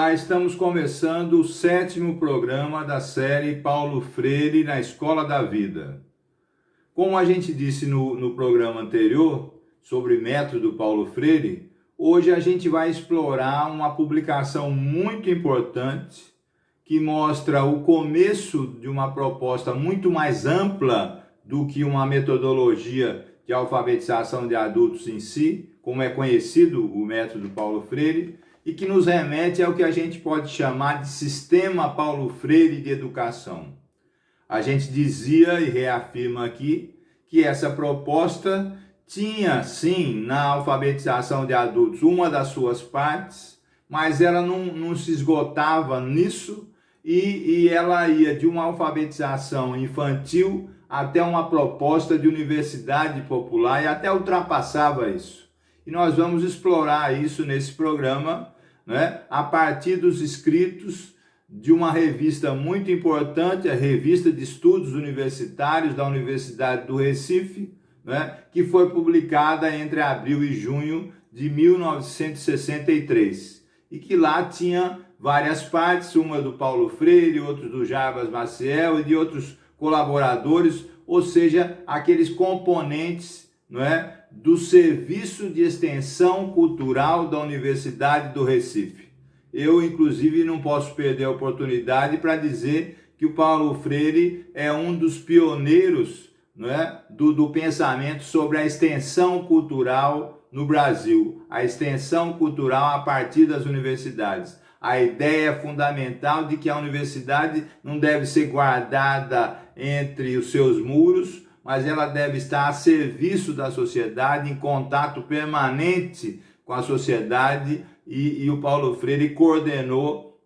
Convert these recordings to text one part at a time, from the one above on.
Olá, estamos começando o 7º programa da série Paulo Freire na Escola da Vida. Como a gente disse no programa anterior sobre método Paulo Freire, hoje a gente vai explorar uma publicação muito importante que mostra o começo de uma proposta muito mais ampla do que uma metodologia de alfabetização de adultos em si, como é conhecido o método Paulo Freire, e que nos remete ao que a gente pode chamar de Sistema Paulo Freire de Educação. A gente dizia e reafirma aqui que essa proposta tinha, sim, na alfabetização de adultos uma das suas partes, mas ela não se esgotava nisso e ela ia de uma alfabetização infantil até uma proposta de universidade popular e até ultrapassava isso. E nós vamos explorar isso nesse programa, né, a partir dos escritos de uma revista muito importante, a Revista de Estudos Universitários da Universidade do Recife, né, que foi publicada entre abril e junho de 1963. E que lá tinha várias partes, uma do Paulo Freire, outra do Jarbas Maciel e de outros colaboradores, ou seja, aqueles componentes, não é, do Serviço de Extensão Cultural da Universidade do Recife. Eu, inclusive, não posso perder a oportunidade para dizer que o Paulo Freire é um dos pioneiros, não é, do pensamento sobre a extensão cultural no Brasil, a extensão cultural a partir das universidades. A ideia fundamental de que a universidade não deve ser guardada entre os seus muros, mas ela deve estar a serviço da sociedade, em contato permanente com a sociedade, e o Paulo Freire coordenou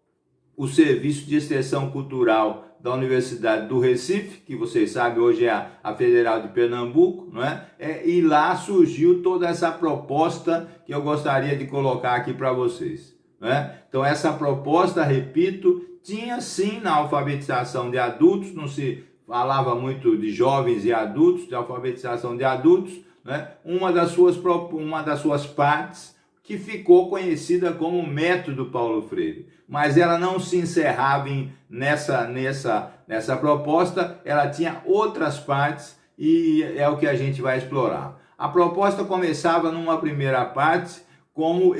o Serviço de Extensão Cultural da Universidade do Recife, que vocês sabem hoje é a Federal de Pernambuco, não é? E lá surgiu toda essa proposta que eu gostaria de colocar aqui para vocês, não é? Então essa proposta, repito, tinha sim na alfabetização de adultos, não se falava muito de jovens e adultos, de alfabetização de adultos, né? Uma das suas partes que ficou conhecida como método Paulo Freire. Mas ela não se encerrava nessa proposta, ela tinha outras partes e é o que a gente vai explorar. A proposta começava numa primeira parte como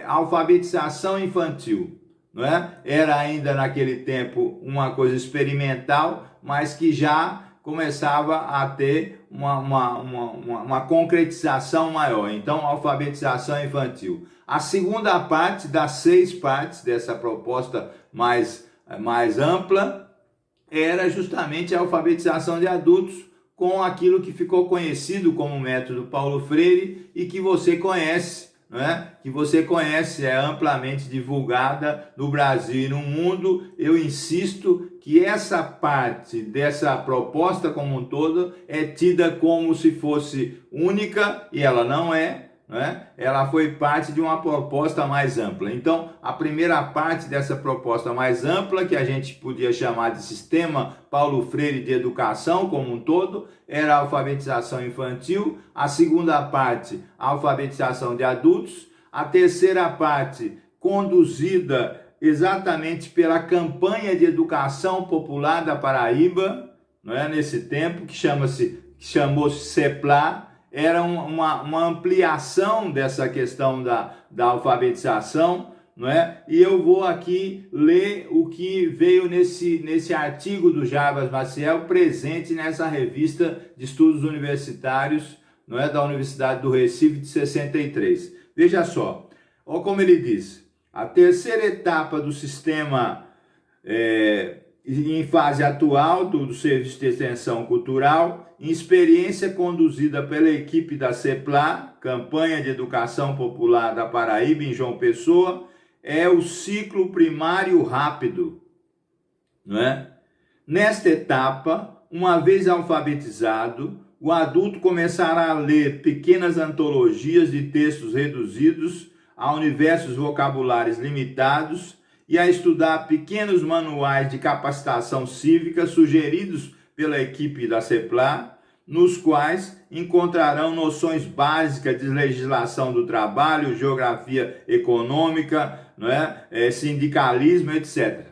alfabetização infantil. Não é? Era ainda naquele tempo uma coisa experimental, mas que já começava a ter uma concretização maior. Então, alfabetização infantil. A segunda parte das 6 partes dessa proposta mais ampla era justamente a alfabetização de adultos com aquilo que ficou conhecido como método Paulo Freire e que você conhece, não é? Que você conhece, é amplamente divulgada no Brasil e no mundo. Eu insisto que essa parte dessa proposta como um todo é tida como se fosse única e ela não é, não é? Ela foi parte de uma proposta mais ampla. Então, a primeira parte dessa proposta mais ampla, que a gente podia chamar de Sistema Paulo Freire de Educação como um todo, era a alfabetização infantil. A segunda parte, a alfabetização de adultos. A terceira parte, conduzida exatamente pela campanha de educação popular da Paraíba, não é? Nesse tempo, que chamou-se CEPLA, era uma ampliação dessa questão da alfabetização, não é? E eu vou aqui ler o que veio nesse artigo do Jarbas Maciel, presente nessa revista de estudos universitários, não é? Da Universidade do Recife, de 63. Veja só, olha como ele diz: a terceira etapa do sistema em fase atual do Serviço de Extensão Cultural, em experiência conduzida pela equipe da CEPLA, Campanha de Educação Popular da Paraíba, em João Pessoa, é o ciclo primário rápido, não é? Nesta etapa, uma vez alfabetizado, o adulto começará a ler pequenas antologias de textos reduzidos a universos vocabulares limitados e a estudar pequenos manuais de capacitação cívica sugeridos pela equipe da CEPLA, nos quais encontrarão noções básicas de legislação do trabalho, geografia econômica, não é? Sindicalismo, etc.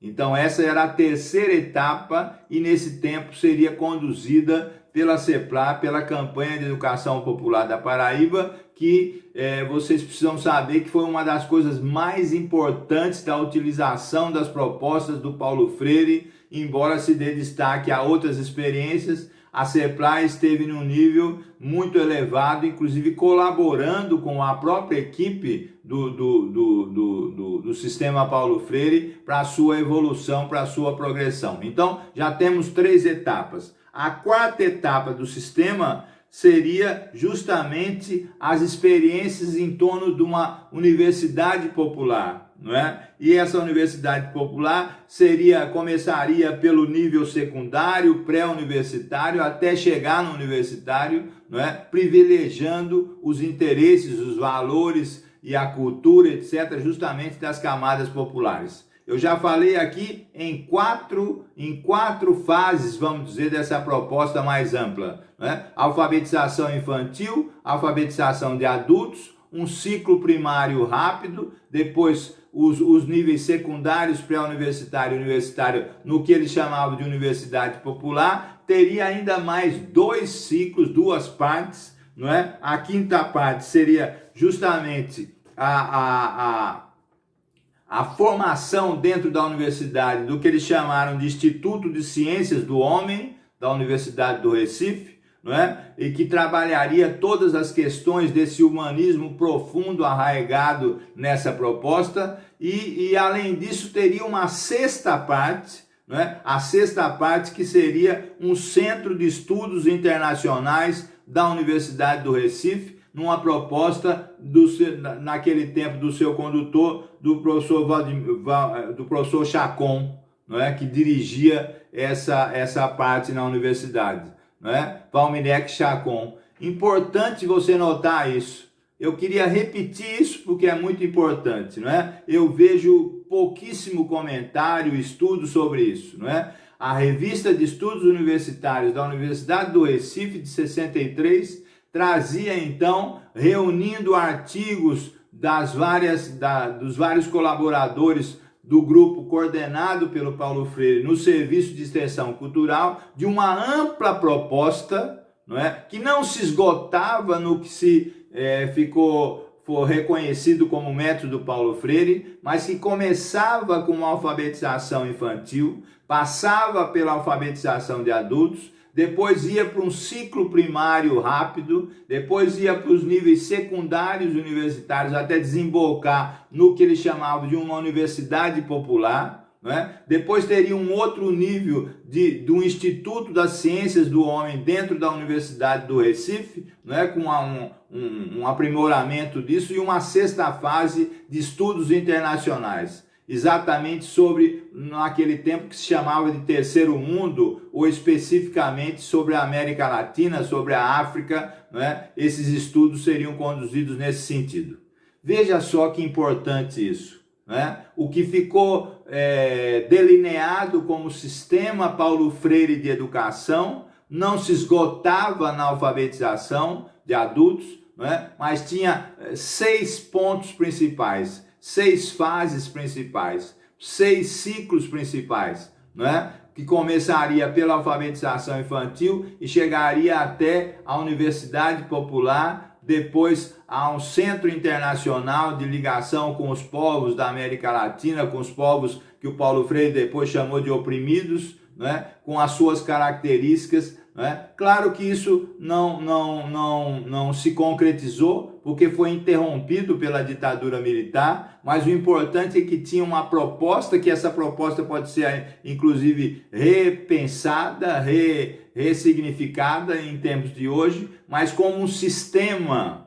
Então essa era a terceira etapa e nesse tempo seria conduzida pela CEPLAR, pela Campanha de Educação Popular da Paraíba, que vocês precisam saber que foi uma das coisas mais importantes da utilização das propostas do Paulo Freire, embora se dê destaque a outras experiências. A CEPLAR esteve num nível muito elevado, inclusive colaborando com a própria equipe do sistema Paulo Freire para a sua evolução, para a sua progressão. Então, já temos 3 etapas. A quarta etapa do sistema seria justamente as experiências em torno de uma universidade popular, não é? E essa universidade popular começaria pelo nível secundário, pré-universitário, até chegar no universitário, não é? Privilegiando os interesses, os valores e a cultura, etc., justamente das camadas populares. Eu já falei aqui em quatro fases, vamos dizer, dessa proposta mais ampla, né? Alfabetização infantil, alfabetização de adultos, um ciclo primário rápido, depois os níveis secundários, pré-universitário e universitário, no que eles chamavam de universidade popular, teria ainda mais 2 ciclos, 2 partes, não é? A quinta parte seria justamente a formação dentro da universidade do que eles chamaram de Instituto de Ciências do Homem, da Universidade do Recife, não é? E que trabalharia todas as questões desse humanismo profundo arraigado nessa proposta, e além disso teria uma sexta parte, não é? A sexta parte que seria um centro de estudos internacionais da Universidade do Recife, numa proposta naquele tempo do seu condutor, do professor Chacon, não é? Que dirigia essa parte na universidade, não é? Valmirec Chacon. Importante você notar isso. Eu queria repetir isso porque é muito importante, não é? Eu vejo pouquíssimo comentário, estudo sobre isso, não é? A Revista de Estudos Universitários da Universidade do Recife, de 63, trazia então, reunindo artigos dos vários colaboradores do grupo coordenado pelo Paulo Freire no Serviço de Extensão Cultural, de uma ampla proposta, não é? Que não se esgotava no que foi reconhecido como método Paulo Freire, mas que começava com uma alfabetização infantil, passava pela alfabetização de adultos, depois ia para um ciclo primário rápido, depois ia para os níveis secundários universitários, até desembocar no que eles chamavam de uma universidade popular, não é? Depois teria um outro nível do Instituto das Ciências do Homem dentro da Universidade do Recife, não é? Com um aprimoramento disso, e uma sexta fase de estudos internacionais, exatamente sobre, naquele tempo que se chamava de Terceiro Mundo, ou especificamente sobre a América Latina, sobre a África, não é? Esses estudos seriam conduzidos nesse sentido. Veja só que importante isso, né? O que ficou delineado como sistema Paulo Freire de educação não se esgotava na alfabetização de adultos, né? Mas tinha 6 pontos principais, 6 fases principais, 6 ciclos principais, né? Que começaria pela alfabetização infantil e chegaria até a Universidade Popular, depois a um centro internacional de ligação com os povos da América Latina, com os povos que o Paulo Freire depois chamou de oprimidos, né? Com as suas características, né? Claro que isso não se concretizou, porque foi interrompido pela ditadura militar, mas o importante é que tinha uma proposta, que essa proposta pode ser inclusive repensada, ressignificada em tempos de hoje, mas como um sistema,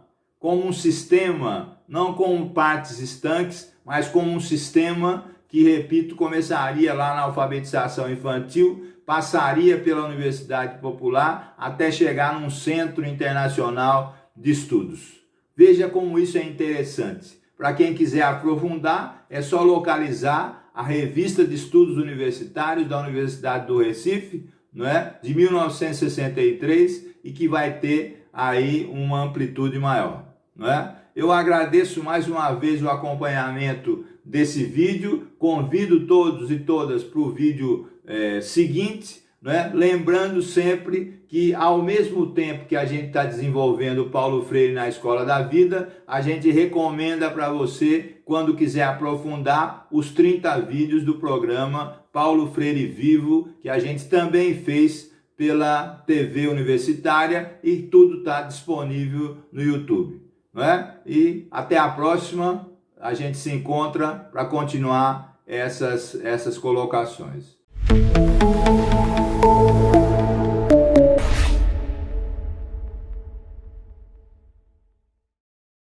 não como partes estanques, mas como um sistema que, repito, começaria lá na alfabetização infantil, passaria pela Universidade Popular até chegar num centro internacional de estudos. Veja como isso é interessante. Para quem quiser aprofundar, é só localizar a Revista de Estudos Universitários da Universidade do Recife, não é? De 1963 e que vai ter aí uma amplitude maior, não é? Eu agradeço mais uma vez o acompanhamento desse vídeo, convido todos e todas para o vídeo seguinte, né? Lembrando sempre que ao mesmo tempo que a gente está desenvolvendo o Paulo Freire na Escola da Vida, a gente recomenda para você, quando quiser aprofundar, os 30 vídeos do programa Paulo Freire Vivo, que a gente também fez pela TV universitária e tudo está disponível no YouTube, não é? E até a próxima, a gente se encontra para continuar essas colocações.